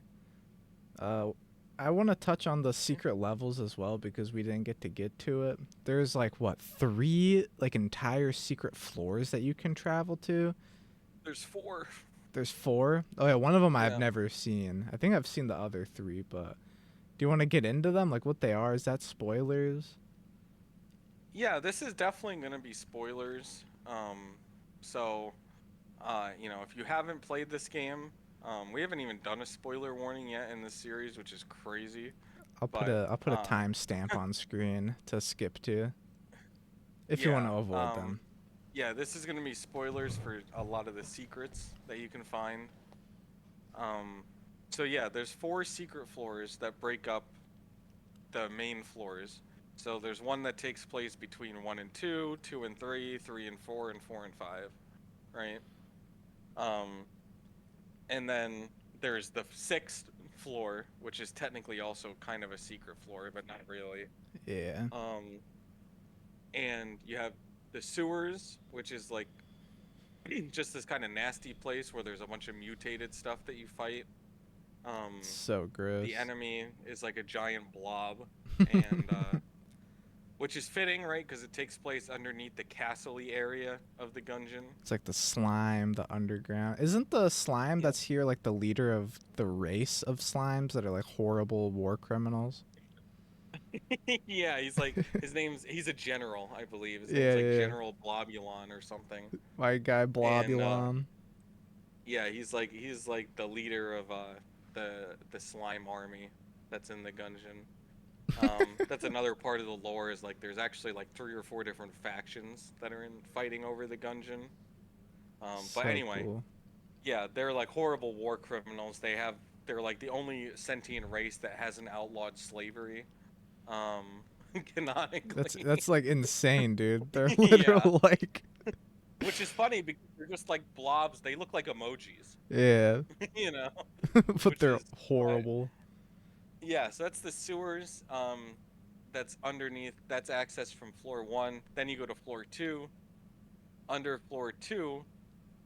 Uh, I want to touch on the secret levels as well because we didn't get to it. There's like what, three like entire secret floors that you can travel to. there's four. There's four. Oh yeah, one of them I've Yeah. never seen. I think I've seen the other three, but do you want to get into them? Like what they are? Is that spoilers? Yeah, this is definitely going to be spoilers. So, if you haven't played this game, we haven't even done a spoiler warning yet in this series, which is crazy. But, I'll put a timestamp on screen to skip to if you want yeah, to avoid them. yeah, this is going to be spoilers for a lot of the secrets that you can find. Um, so yeah, there's four secret floors that break up the main floors. So there's one that takes place between 1 and 2, 2 and 3, 3 and 4, and 4 and 5, right? Um, and then there's the sixth floor, which is technically also kind of a secret floor, but not really. Yeah. Um, and you have the sewers, which is like just this kind of nasty place where there's a bunch of mutated stuff that you fight. So The gross. enemy is like a giant blob, and which is fitting, right? Because it takes place underneath the castle-y area of the Gungeon. It's like the slime, the underground. Isn't the slime Yep. that's here like the leader of the race of slimes that are like horrible war criminals? Yeah, he's like he's a general, I believe. His Yeah, name's like yeah. General Blobulon or something. My guy And Blobulon. yeah, he's like the leader of the slime army that's in the Gungeon. That's another part of the lore is like there's actually like 3 or 4 different factions that are in fighting over the Gungeon. But So anyway, cool. yeah, they're like horrible war criminals. They're like the only sentient race that hasn't outlawed slavery. Um, canonically. That's like insane, dude. They're Yeah, literal like which is funny because they're just like blobs. They look like emojis, yeah, you know, but which they're is horrible. yeah. So that's the sewers. That's underneath. That's access from floor 1. Then you go to floor 2. Under floor 2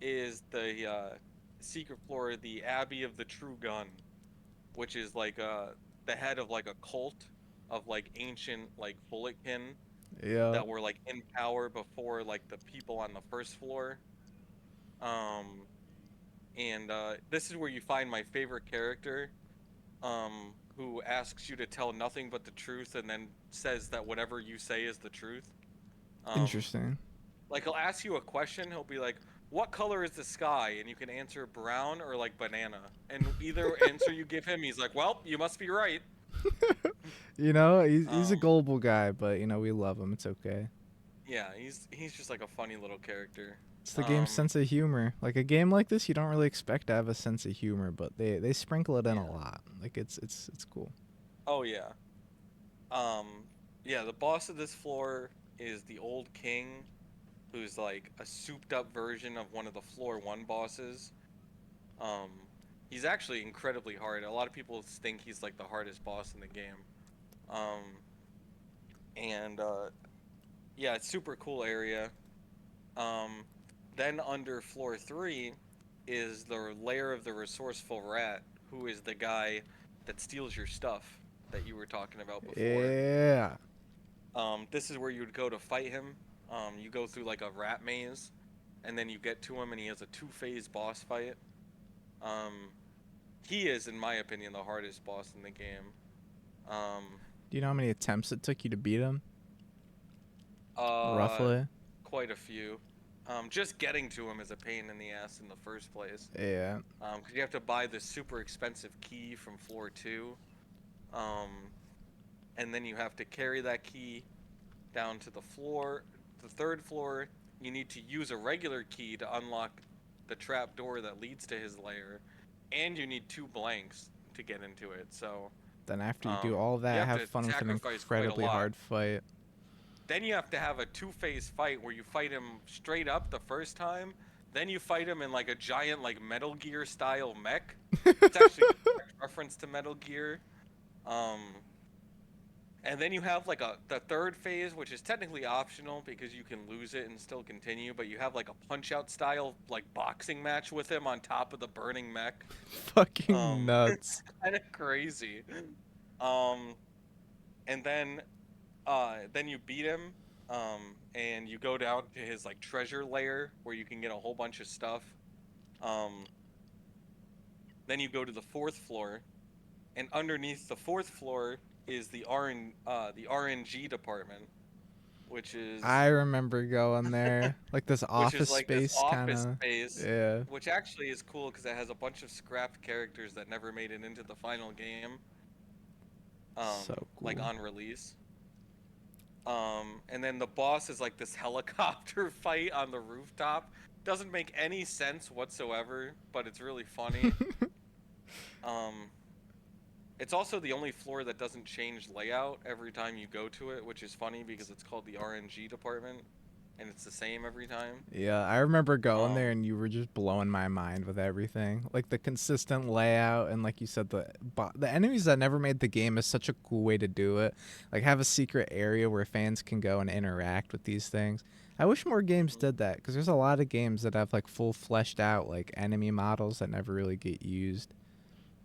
is the secret floor, the Abbey of the True Gun, which is like the head of like a cult of like ancient like bulletkin Yeah. that were like in power before like the people on the first floor. Um, and this is where you find my favorite character, who asks you to tell nothing but the truth, and then says that whatever you say is the truth. Um, Interesting. like he'll ask you a question, he'll be like, "What color is the sky?" And you can answer brown or like banana. And either answer you give him, he's like, "Well, you must be right." You know, he's a Um, gullible guy, but you know, we love him. It's okay. yeah, he's just like a funny little character. It's the game's Um, sense of humor. Like a game like this, you don't really expect to have a sense of humor, but they sprinkle it in a yeah. lot. Like it's cool. Oh yeah. Um, yeah, the boss of this floor is the old king, who's like a souped up version of one of the floor 1 bosses. Um, he's actually incredibly hard. A lot of people think he's like the hardest boss in the game. Um, and yeah, it's super cool area. Um, then under floor 3 is the lair of the resourceful rat, who is the guy that steals your stuff that you were talking about before. Yeah. This is where you would go to fight him. You go through like a rat maze, and then you get to him, and he has a 2-phase boss fight. Um, he is, in my opinion, the hardest boss in the game. Um, Do you know how many attempts it took you to beat him? uh, Roughly. quite a few. Just getting to him is a pain in the ass in the first place. Yeah. 'Cause you have to buy this super expensive key from floor 2. Um, and then you have to carry that key down to the third floor. You need to use a regular key to unlock the trap door that leads to his lair, and you need 2 blanks to get into it. So, Then after you do all you that, have have to fun with an sacrifice quite a incredibly lot. hard fight. Then you have to have a 2-phase fight where you fight him straight up the first time. Then you fight him in like a giant like Metal Gear style mech. It's actually a direct reference to Metal Gear. Um, And then you have like the third phase, which is technically optional because you can lose it and still continue, but you have like a punch out style like boxing match with him on top of the burning mech. Fucking It's nuts. kind of crazy. Um, and then you beat him, and you go down to his like treasure lair where you can get a whole bunch of stuff. Um, then you go to the fourth floor, and underneath the fourth floor is the RNG department, which is I remember going there. Like this which is office like this space kind office of. space, Yeah. which actually is cool because it has a bunch of scrapped characters that never made it into the final game, So like cool. on release. And then the boss is like this helicopter fight on the rooftop. Doesn't make any sense whatsoever, but it's really funny. Um, it's also the only floor that doesn't change layout every time you go to it, which is funny because it's called the RNG department, and it's the same every time. Yeah, I remember going there Um, and you were just blowing my mind with everything. Like the consistent layout and like you said the enemies that never made the game is such a cool way to do it. Like have a secret area where fans can go and interact with these things. I wish more games mhm. did that because there's a lot of games that have like full fleshed out like enemy models that never really get used.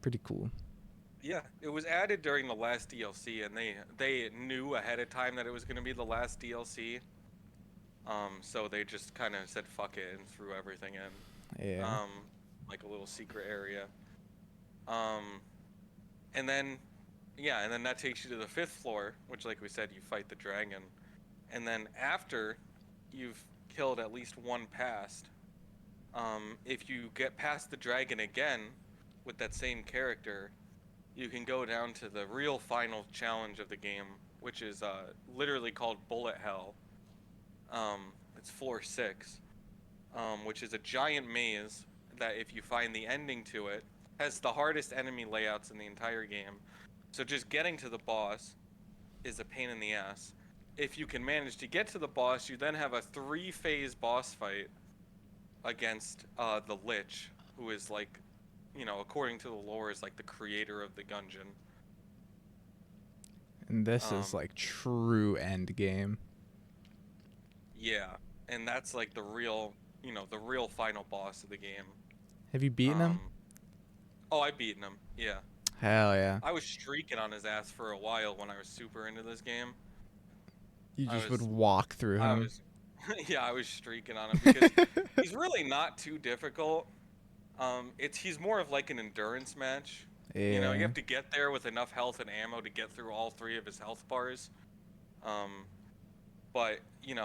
Pretty cool. Yeah, it was added during the last DLC, and they knew ahead of time that it was going to be the last DLC. So they just kind of said fuck it and threw everything in, Yeah. like a little secret area. Um, and then yeah, and then that takes you to the fifth floor, which, like we said, you fight the dragon, and then after you've killed at least one past, if you get past the dragon again with that same character, you can go down to the real final challenge of the game, which is literally called Bullet Hell. It's floor 6, which is a giant maze that, if you find the ending to it, has the hardest enemy layouts in the entire game. So just getting to the boss is a pain in the ass. If you can manage to get to the boss, you then have a 3-phase boss fight against the Lich, who is like, according to the lore, is like the creator of the Gungeon. And this is Um, like true end game. yeah, and that's like the real final boss of the game. Have you beaten him? Um, oh, I beaten him. Yeah, Hell yeah. I was streaking on his ass for a while when I was super into this game. You I just would was, walk through I him. was, yeah, I was streaking on him because he's really not too difficult. He's more of like an endurance match. You Yeah. have to get there with enough health and ammo to get through all 3 of his health bars. Um, but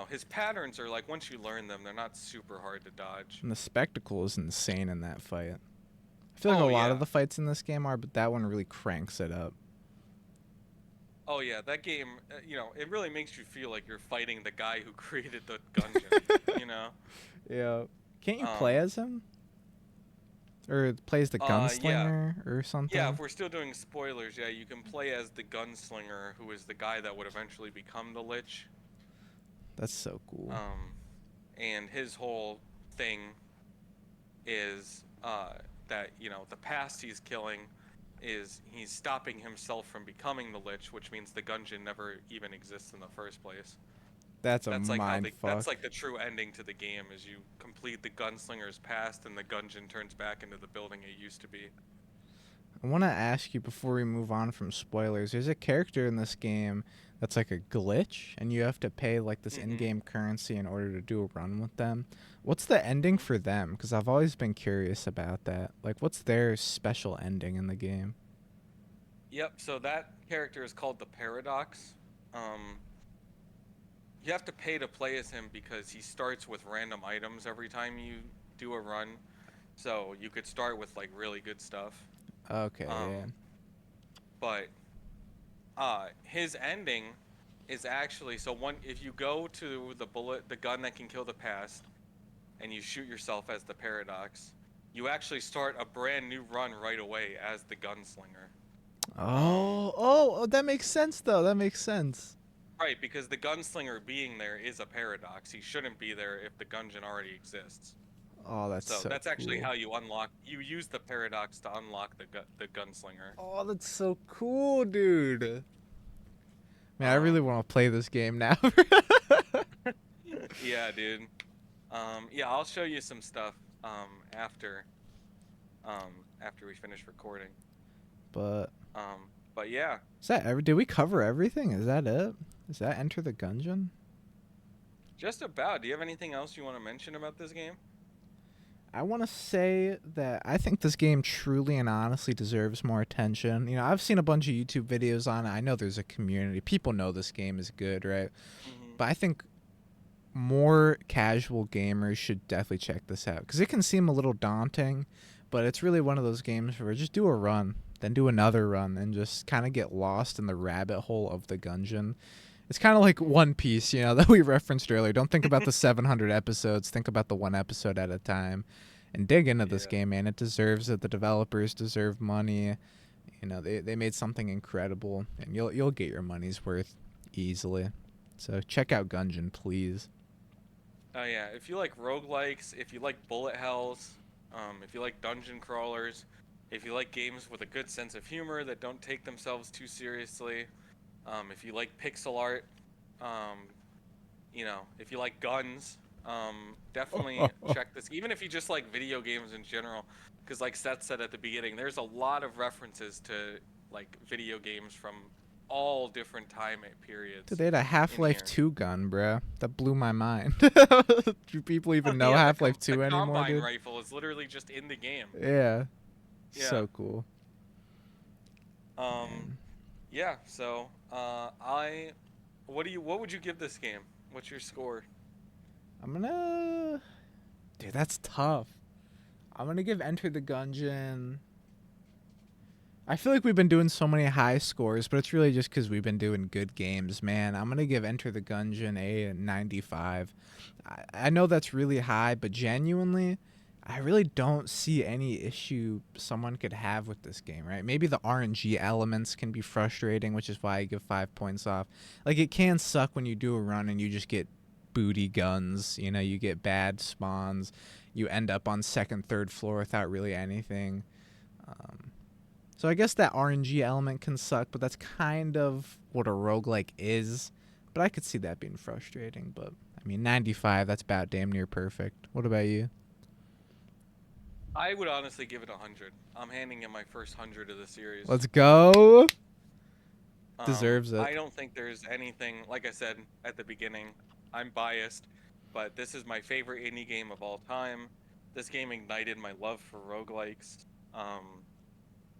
his patterns are like, once you learn them, they're not super hard to dodge. And the spectacle is insane in that fight. I feel like a Oh lot of yeah. the fights in this game are, but that one really cranks it up. Oh yeah, that game, it really makes you feel like you're fighting the guy who created the Gungeon. Yeah. Can't you play Um, as him? Or plays the yeah. gunslinger or Yeah, something? if we're still doing spoilers, yeah, you can play as the gunslinger, who is the guy that would eventually become the Lich. That's so cool. Um, and his whole thing is that the past he's killing is he's stopping himself from becoming the Lich, which means the Gungeon never even exists in the first place. That's a That's like mind fuck. that's like the true ending to the game, is you complete the gunslinger's past and the Gungeon turns back into the building it used to be. I want to ask you before we move on from spoilers. There's a character in this game that's like a glitch, and you have to pay like this Mm-hmm. in-game currency in order to do a run with them. What's the ending for them? Because I've always been curious about that. Like, what's their special ending in the game? Yep, so that character is called the Paradox. Um, you have to pay to play as him because he starts with random items every time you do a run. So you could start with like really good stuff. Okay, yeah. Um, but his ending is actually, so one, if you go to the gun that can kill the past, and you shoot yourself as the Paradox, you actually start a brand new run right away as the gunslinger. Um, That makes sense though. That makes sense. right, because the gunslinger being there is a paradox. He shouldn't be there if the Gungeon already exists. Oh, that's So so that's actually cool. how you use the paradox to unlock the gunslinger. Oh, that's so cool, dude. Man, I really Um, want to play this game now. yeah, dude. Yeah, I'll show you some stuff after we finish recording. But But yeah, is that ever? Did we cover everything? Is that it? Is that Enter the Gungeon? just about. Do you have anything else you want to mention about this game? I want to say that I think this game truly and honestly deserves more attention. You know, I've seen a bunch of YouTube videos on it. I know there's a community. People know this game is good, right? Mm-hmm. But I think more casual gamers should definitely check this out because it can seem a little daunting, but it's really one of those games where just do a run, then do another run, and just kind of get lost in the rabbit hole of the Gungeon. It's kind of like One Piece, you know, that we referenced earlier. Don't think about the 700 episodes. Think about the one episode at a time, and dig into this Yeah. game, man. It deserves it. The developers deserve money. You know, they made something incredible, and you'll get your money's worth easily. So check out Gungeon, please. Oh yeah, if you like roguelikes, if you like bullet hells, if you like dungeon crawlers, if you like games with a good sense of humor that don't take themselves too seriously, if you like pixel art, um, if you like guns, definitely check this. Even if you just like video games in general, because like Seth said at the beginning, there's a lot of references to like video games from all different time Dude, periods they had a in Half-Life here. 2 gun, bruh. That blew my mind. Do people Oh even know yeah, Half-Life the 2 anymore, combine dude? rifle is literally just in the game. Yeah. Yeah. So cool. Um. Man. Yeah. So, what would you give this game? What's your score? I'm gonna... Dude, that's tough. I'm gonna give Enter the Gungeon... I feel like we've been doing so many high scores, but it's really just because we've been doing good games, man. I'm gonna give Enter the Gungeon a 95. I know that's really high, but genuinely, I really don't see any issue someone could have with this game, right? Maybe the RNG elements can be frustrating, which is why I give 5 points off. Like, it can suck when you do a run and you just get booty guns, you know, you get bad spawns, you end up on second, third floor without really anything. So I guess that RNG element can suck, but that's kind of what a roguelike is. But I could see that being frustrating. But, I mean, 95, that's about damn near perfect. What about you? I would honestly give it 100. I'm handing him my first 100 of the series. Let's go. Deserves it. I don't think there's anything, like I said at the beginning, I'm biased, but this is my favorite indie game of all time. This game ignited my love for roguelikes.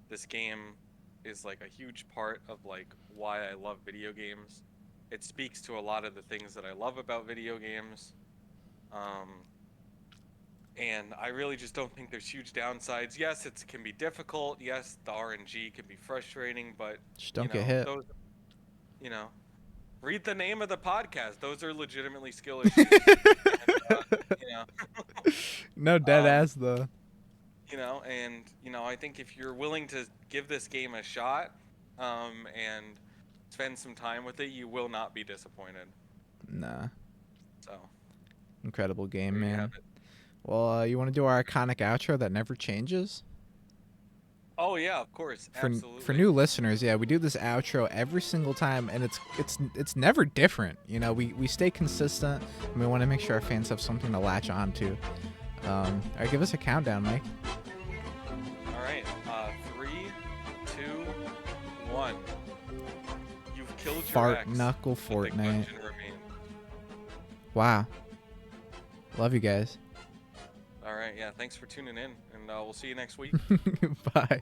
This game is like a huge part of like why I love video games. It speaks to a lot of the things that I love about video games. And I really just don't think there's huge downsides. Yes, it can be difficult. Yes, the RNG can be frustrating, but Just don't get hit. those, you know, read the name of the podcast. Those are legitimately skill issues. And, you know, No dead um, ass, though. I think if you're willing to give this game a shot, and spend some time with it, you will not be disappointed. Nah. So, Incredible game, there you man. have it. Well, you want to do our iconic outro that never changes? Oh yeah, of course, For absolutely. new listeners, yeah, we do this outro every single time, and it's never different. You know, we stay consistent, and we want to make sure our fans have something to latch on to. All right, give us a countdown, Mike. All right, 3, 2, 1. You've killed your Fart ex, knuckle but the Fortnite. Gungeon remains. Wow. Love you guys. All right, yeah. Thanks for tuning in, and we'll see you next week. Bye.